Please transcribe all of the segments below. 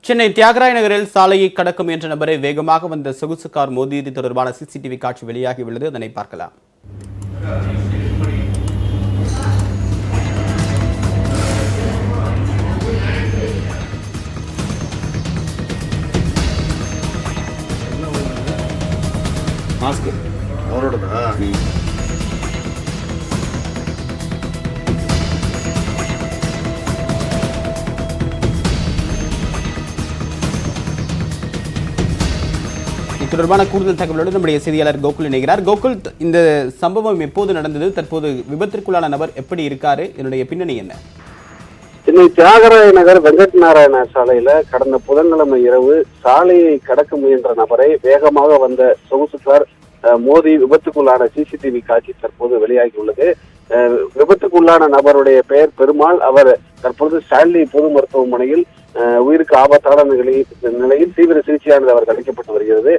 சென்னை தியாகராய நகரில் சாலையை கடக்க முயன்ற நபரை வேகமாக வந்த சொகுசு கார் மோதியது தொடர்பான சிசிடிவி காட்சி வெளியாகியுள்ளது. அதனை பார்க்கலாம். இது தொடர்பான கூடுதல் தகவலோடு நம்முடைய செய்தியாளர் கோகுல் இணைகிறார். கோகுல், இந்த சம்பவம் எப்போது நடந்தது? தற்போது விபத்திற்குள்ளான நபர் எப்படி இருக்காரு? இதனுடைய பின்னணி என்ன? சென்னை தியாகராய நகர் வெங்கட் நாராயண சாலையில கடந்த புதன்கிழமை இரவு சாலையை கடக்க முயன்ற நபரை வேகமாக வந்த சொகுசு கார் மோதி விபத்துக்குள்ளான சிசிடிவி காட்சி தற்போது வெளியாகியுள்ளது. விபத்துக்குள்ளான நபருடைய பெயர் பெருமாள். அவர் தற்போது ஸ்டான்லி பொது மருத்துவமனையில் உயிருக்கு ஆபத்தான நிலையில் தீவிர சிகிச்சையானது அவருக்கு அளிக்கப்பட்டு வருகிறது.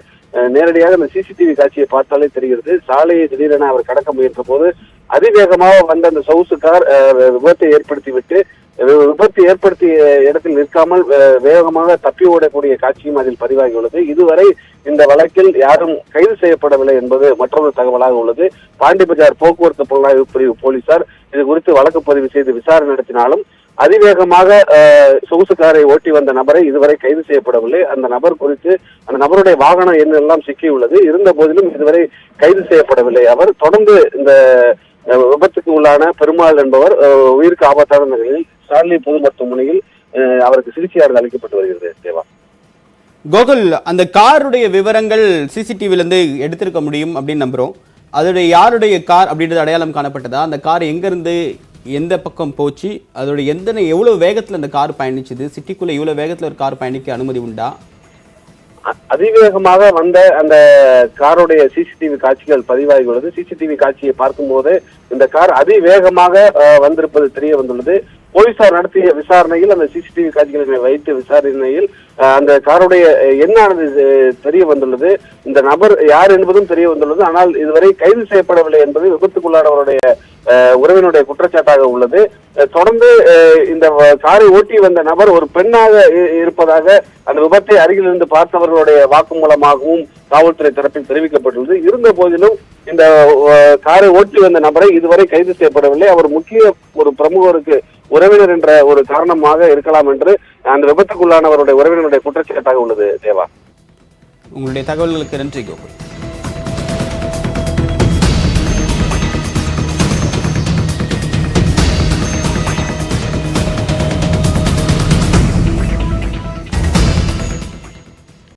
நேரடியாக அந்த சிசிடிவி காட்சியை பார்த்தாலே தெரிகிறது. சாலையை திடீரென அவர் கடக்க முயன்ற போது அதிவேகமாக வந்த அந்த சொகுசு கார் விபத்தை ஏற்படுத்திய இடத்தில் நிற்காமல் வேகமாக தப்பி ஓடக்கூடிய காட்சியும் அதில் பதிவாகியுள்ளது. இதுவரை இந்த வழக்கில் யாரும் கைது செய்யப்படவில்லை என்பது மற்றொரு தகவலாக உள்ளது. பாண்டி பஜார் போக்குவரத்து புலனாய்வு பிரிவு போலீசார் இது குறித்து வழக்கு பதிவு செய்து விசாரணை நடத்தினாலும் அதிவேகமாக சொகுசு காரை ஓட்டி வந்த நபரை இதுவரை கைது செய்யப்படவில்லை. அந்த நபர் குறித்து அந்த நபருடைய வாகனம் எண்ணெல்லாம் சிக்கியுள்ளது. இருந்த போதிலும் இதுவரை கைது செய்யப்படவில்லை. அவர் தொடர்ந்து இந்த விபத்துக்கு உள்ளான பெருமாள் என்பவர் உயிருக்கு ஆபத்தான நிலையில் ஸ்டான்லி பொது மருத்துவமனையில் அவருக்கு சிகிச்சையானது அளிக்கப்பட்டு வருகிறது. தேவா, கோகுல், அந்த காருடைய விவரங்கள் சிசிடிவில இருந்து எடுத்திருக்க முடியும் அப்படின்னு நம்புறோம். அதோடைய யாருடைய கார் அப்படின்றது அடையாளம் காணப்பட்டதா? அந்த கார் எங்க இருந்து எந்த பக்கம் போச்சு? அதோட எவ்வளவு வேகத்துல அந்த கார் பயணிச்சது? சிட்டிக்குள்ள இவ்வளவு வேகத்துல ஒரு கார் பயணிக்க அனுமதி உண்டா? அதிவேகமாக வந்த அந்த காருடைய சிசிடிவி காட்சிகள் பதிவாகியுள்ளது. சிசிடிவி காட்சியை பார்க்கும் போது இந்த கார் அதிவேகமாக வந்திருப்பது தெரிய வந்துள்ளது. போலீசார் நடத்திய விசாரணையில் அந்த சிசிடிவி காட்சிகளை வைத்து விசாரணையில் அந்த காருடைய எண்ணானது தெரிய வந்துள்ளது. இந்த நபர் யார் என்பதும் தெரிய வந்துள்ளது. ஆனால் இதுவரை கைது செய்யப்படவில்லை என்பது விபத்துக்குள்ளானவருடைய உறவினுடைய குற்றச்சாட்டாக உள்ளது. தொடர்ந்து இந்த காரை ஓட்டி வந்த நபர் ஒரு பெண்ணாக இருப்பதாக அந்த விபத்தை அருகில் இருந்து பார்த்தவர்களுடைய வாக்குமூலமாகவும் காவல்துறை தரப்பில் தெரிவிக்கப்பட்டுள்ளது. இருந்த போதிலும் இந்த காரை ஓட்டி வந்த நபரை இதுவரை கைது செய்யப்படவில்லை. அவர் முக்கிய ஒரு பிரமுகருக்கு உறவினர் என்ற ஒரு காரணமாக இருக்கலாம் என்று அந்த விபத்துக்குள்ளானவருடைய உறவினருடைய குற்றச்சாட்டாக உள்ளது. தேவா, உங்களுடைய தகவல்களுக்கு நன்றி கோகுல்.